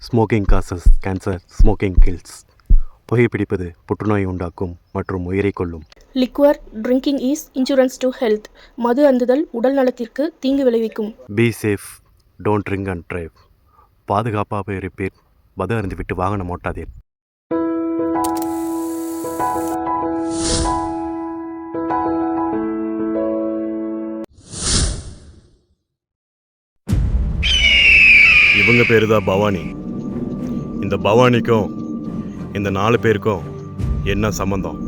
Smoking causes cancer, smoking kills. புகைப்பிடிப்பது புற்றுநோய் உண்டாக்கும் மற்றும் உயிரை கொல்லும். Liquor drinking is injurious to health. மது அருந்துதல் உடல் நலத்திற்கு தீங்கு விளைவிக்கும். Be safe, don't drink and drive. பாதுகாப்பாக இருப்பீர், மது அருந்துவிட்டு வாகனம் ஓட்டாதீர். இவங்க பேரு தான் பவானி. இந்த பவானிக்கும் இந்த 4 பேருக்கும் என்ன சம்பந்தம்?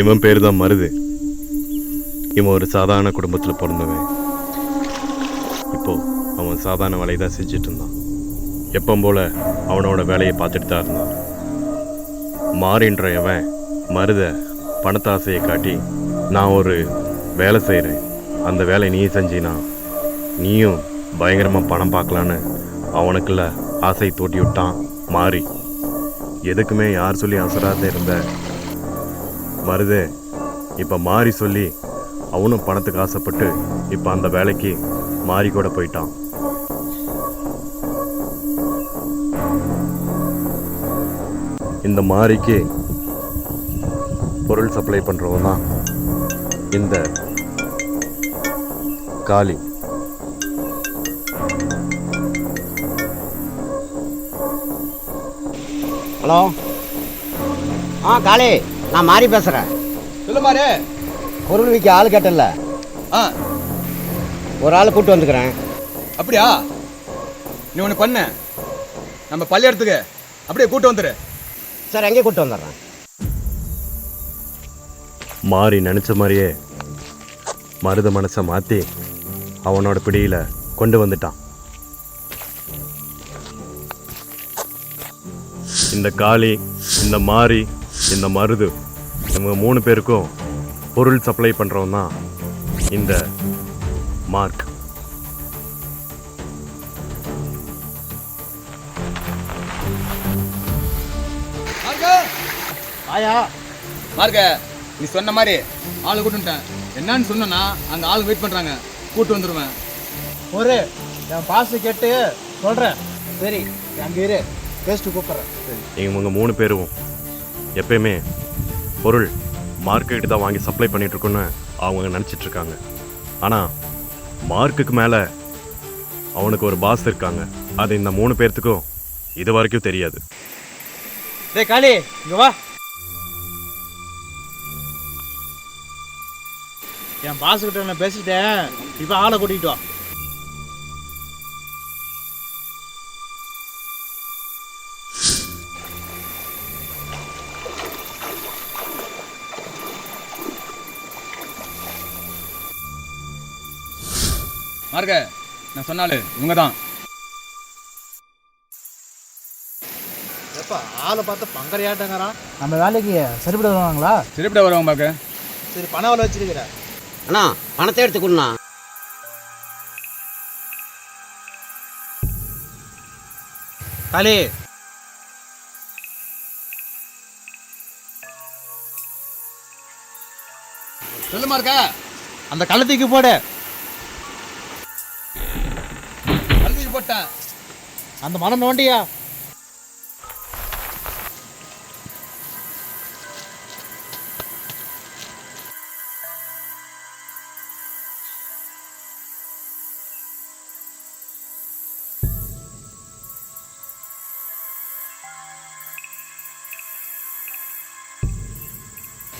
இவன் பேர் தான் மருது. இவன் ஒரு சாதாரண குடும்பத்தில் பிறந்தவன். இப்போ அவன் சாதாரண வேலையை தான் செஞ்சுட்டு இருந்தான். எப்பவும் போல அவனோட வேலையை பார்த்துட்டு தான் இருந்தான். மாறின்றவன் மருத பணத்தாசையை காட்டி, நான் ஒரு வேலை செய்கிறேன், அந்த வேலை நீ செஞ்சினா நீயும் பயங்கரமாக பணம் பார்க்கலான்னு அவனுக்குள்ள ஆசை தூட்டி விட்டான் மாறி. எதுக்குமே யார் சொல்லி அசராத இருந்த மருது இப்போ மாறி சொல்லி அவனும் பணத்துக்கு ஆசைப்பட்டு இப்போ அந்த வேலைக்கு மாறி கூட போயிட்டான். இந்த மாறிக்கு பொருள் சப்ளை பண்ணுறவன் தான் இந்த காளி. ஹலோ, காளி, நான் மாறி பேசுகிறேன். சொல்லு மாறி. பொருள் விற்க ஆள் கேட்டல, ஒரு ஆள் கூப்பிட்டு வந்துக்கிறேன். அப்படியா? நீ ஒன்று பண்ண, நம்ம பள்ளியடத்துக்கு அப்படியே கூப்பிட்டு வந்துடு. சார், எங்கே கூப்பிட்டு வந்துடுறேன். மாறி நினச்ச மாதிரியே மருத மனசை மாற்றி அவனோட பிடியில் கொண்டு வந்துட்டான். இந்த காளி, இந்த மாறி, இந்த மருது, இவங்க 3 பேருக்கும் பொருள் சப்ளை பண்ணுறவன் தான் இந்த மார்க். ஆயா மார்க்க, நீ சொன்ன மாதிரி ஆளு கூட்டுட்டேன். என்னன்னு சொன்னா அங்கே ஆள் வெயிட் பண்ணுறாங்க, கூட்டு வந்துடுவேன். ஒரு என் பாசு கேட்டு சொல்கிறேன். சரி, அங்கே இரு, பேஸ்ட்டு கூப்பிட்றேன். இவங்க 3 பேரும் எப்பயுமே பொருள் மார்க்கெட்டு தான் வாங்கி சப்ளை பண்ணிகிட்ருக்குன்னு அவங்க நினச்சிட்ருக்காங்க. ஆனால் மார்க்குக்கு மேலே அவனுக்கு ஒரு பாஸ் இருக்காங்க. அது இந்த 3 பேர்த்துக்கும் இது வரைக்கும் தெரியாது. டேய் காளி, இங்கே வா. என் பாசுக்கிட்ட நான் பேசிட்டேன், இப்போ ஆளை கூட்டிகிட்டு வா. மார்க்க, நான் சொன்னாலு இவங்க தான். எப்பா ஆளை பார்த்து பங்கரையாட்டங்கிறான். நம்ம வேலைக்கு சரிப்பட வருவாங்களா? சரிப்பட வருவாங்க பார்க்க. சரி, பணம் வேலை வச்சிருக்கிறேன். அண்ணா, பணத்தை எடுத்துக்கணுண்ணா. காளி, சொல்லு மார்க்க. அந்த கள்ளத்துக்கு போடு. அழுத்தி போட்டேன். அந்த மனம் நோண்டியா?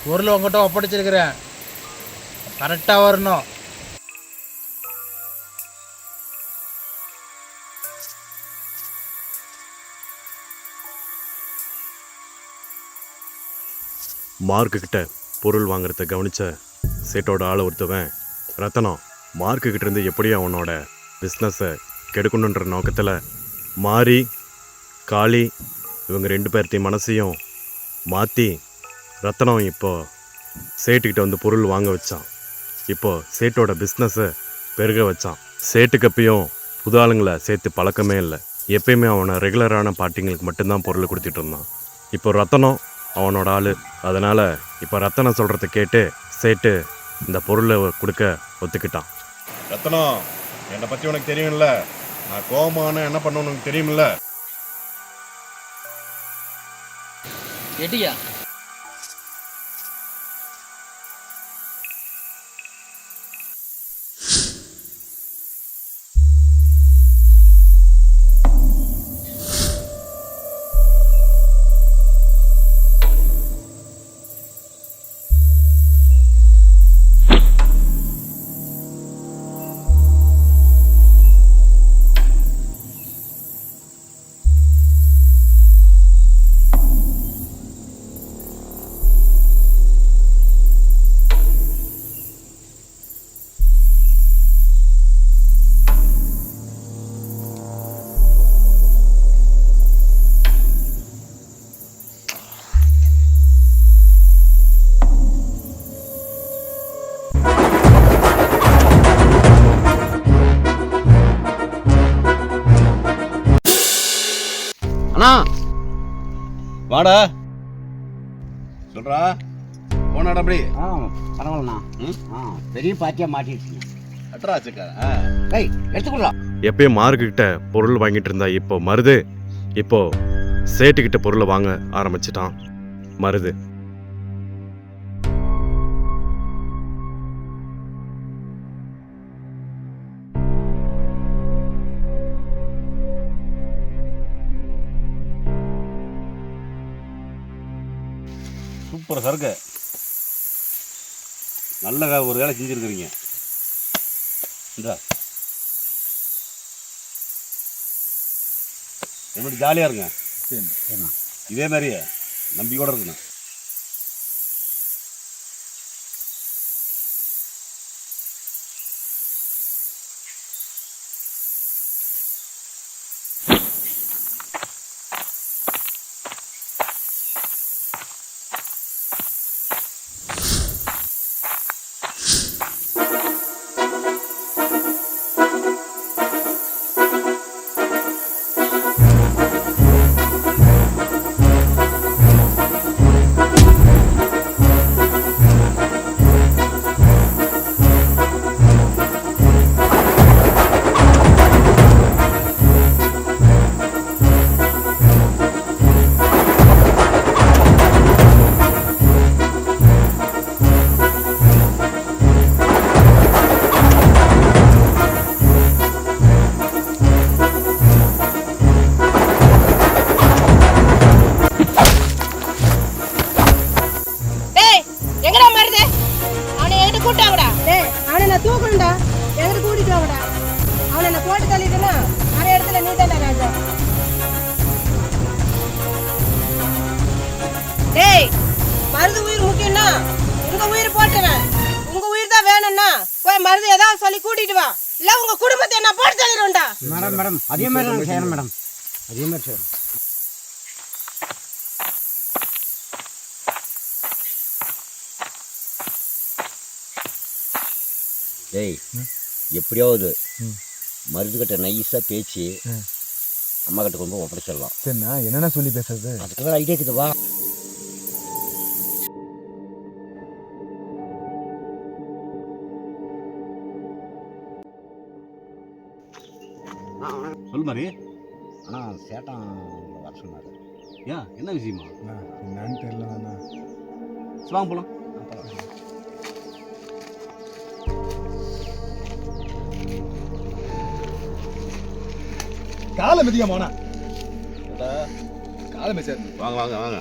பொருள் உங்ககிட்ட ஒப்படைச்சிருக்கிறேன், கரெக்டாக வரணும். மார்க்குக்கிட்ட பொருள் வாங்குறத கவனித்த சேட்டோட ஆளை ஒருத்தவன் ரத்தனம் மார்க்குக்கிட்ட இருந்து எப்படியும் அவனோட பிஸ்னஸை கெடுக்கணுன்ற நோக்கத்தில் மாறி காளி இவங்க 2 பேர்த்தையும் மனசையும் மாற்றி ரத்தனம் இப்போ சேட்டுக்கிட்ட வந்து பொருள் வாங்க வச்சான். இப்போ சேட்டோட பிஸ்னஸை பெருக வச்சான். சேட்டுக்கு எப்பயும் புது ஆளுங்களை சேர்த்து பழக்கமே இல்லை. எப்பயுமே அவனை ரெகுலரான பார்ட்டிங்களுக்கு மட்டும்தான் பொருள் கொடுத்துட்டு இருந்தான். இப்போ ரத்தனம் அவனோட ஆள். அதனால் இப்போ ரத்தனம் சொல்கிறத கேட்டு சேட்டு இந்த பொருளை கொடுக்க ஒத்துக்கிட்டான். ரத்தனம், என்னை பற்றி உனக்கு தெரியும்ல, நான் கோபமான என்ன பண்ண உனக்கு தெரியுமில்ல. எடியா அண்ணா வாடா சொல்றா, போனாடா அப்படி பரவாயில்லண்ணா. பெரிய பார்ட்டியாக மாட்டிடுச்சுங்க. அட்ராச்சுக்கா. எடுத்துக்கலாம். எப்பயும் மார்க்கிட்ட பொருள் வாங்கிட்டு இருந்தா இப்போ மருது இப்போ சேட்டுக்கிட்ட பொருளை வாங்க ஆரம்பிச்சிட்டான். மருது சூப்பர் சரக்கு, நல்ல ஒரு வேலை செஞ்சுருக்குறீங்க. இந்த எப்படி ஜாலியாக இருங்க. இதே மாதிரியே நம்பிக்கையோட இருக்கணும். டேய், மருது உயிர் முக்கியம்னா உங்க உயிர் போட்டுவேன். உங்க உயிர் தான் வேணும்னா போய் மருது ஏதாவது சொல்லி கூட்டிட்டு வா. இல்ல உங்க குடும்பத்தை என்ன போட்டு தள்ளிடும்டா. மேடம் அதே மாதிரி நாங்கள் செய்யணும் மேடம். அதே மாதிரி செய்யணும். டேய், எப்படியாவது மருதுகிட்ட நைஸாக பேச்சு அம்மா கிட்ட கொண்டு போய் ஒப்படைச்சிடலாம். சரிண்ணா, என்னென்ன சொல்லி பேசுறது? அதுக்கெல்லாம் ஐடியா இருக்குது. வா. சொல் மாதிரி. ஆனால் சேட்டன் வர சொன்னார். ஏன், என்ன விஷயமா? என்னன்னு தெரியலண்ணா. வாங்க போகலாம். காலை மிதிக்க போனா காலை மிதி. வாங்க வாங்க வாங்க.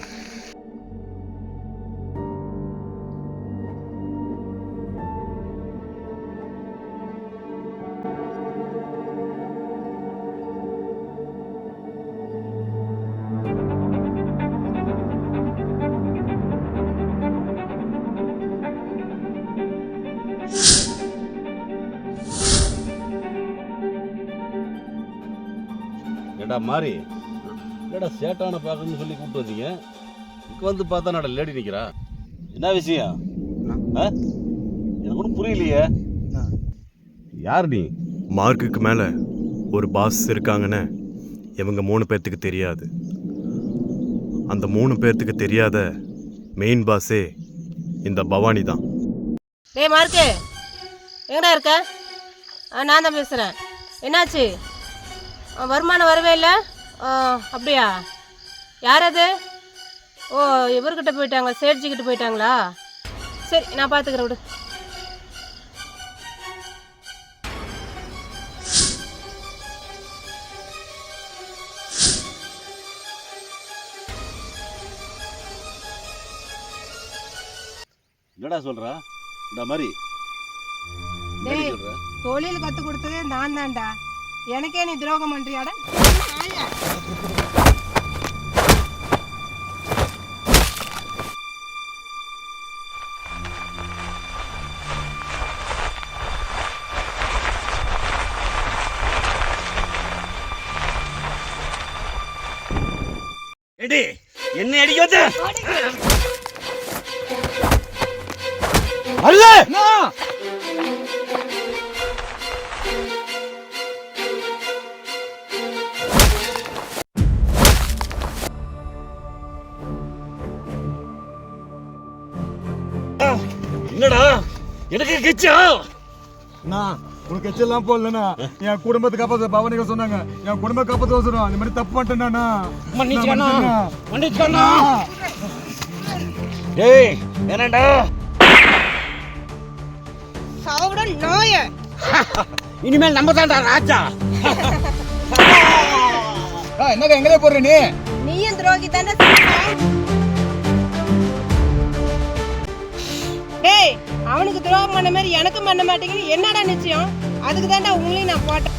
ஏடா மாறி, ஏடா சேட்டான பார்க்கணும்னு சொல்லி கூப்பிட்டு வந்தீங்க. இங்கே வந்து பார்த்தா நட லேடி நிற்கிறா. என்ன விஷயம்? எனக்கு ஒன்றும் புரியலையே. யார் நீ? மார்க்குக்கு மேலே ஒரு பாஸ் இருக்காங்கன்னு இவங்க 3 பேர்த்துக்கு தெரியாது. அந்த 3 பேர்த்துக்கு தெரியாத மெயின் பாஸே இந்த பவானி தான். டேய் மார்க்கு, எங்கடா இருக்க? நான் தான் பேசுகிறேன். என்னாச்சு? வருமானம் வரவே இல்லை? அப்படியா? யார் அது? ஓ, இவர்கிட்ட போயிட்டாங்க, சேட்ஜிக்கிட்ட போயிட்டாங்களா? சரி, நான் பார்த்துக்கிறேன், விடு. என்னடா சொல்ற? இந்த மாதிரி டேய், தொழில் கற்றுக் கொடுத்ததே நான் தான்டா. எனக்கே நீ துரோகம் பண்றியாடா? என்ன அடிக்காத. என்னடா எனக்கு கிச்சா? உனக்கு எச்செல்லாம் போடலண்ணா. என் குடும்பத்தை காப்பாற்ற பவனிக சொன்னாங்க. என் குடும்ப காப்பாற்ற சொன்னோம். அந்த மாதிரி தப்பு பண்ணிட்டேன்னா மன்னிச்சுக்கண்ணா. டேய் என்னடா சாவுட நாய. இனிமேல் நம்ம தான்டா ராஜா. என்னங்க எங்களே போடுற நீ? நீயும் துரோகி தானே. டேய், அவனுக்கு துரோகம் பண்ண மாதிரி எனக்கு பண்ண மாட்டேங்குது. என்னடா நிச்சயம்? அதுக்கு தான்டா உங்களையும் நான் போட்டேன்.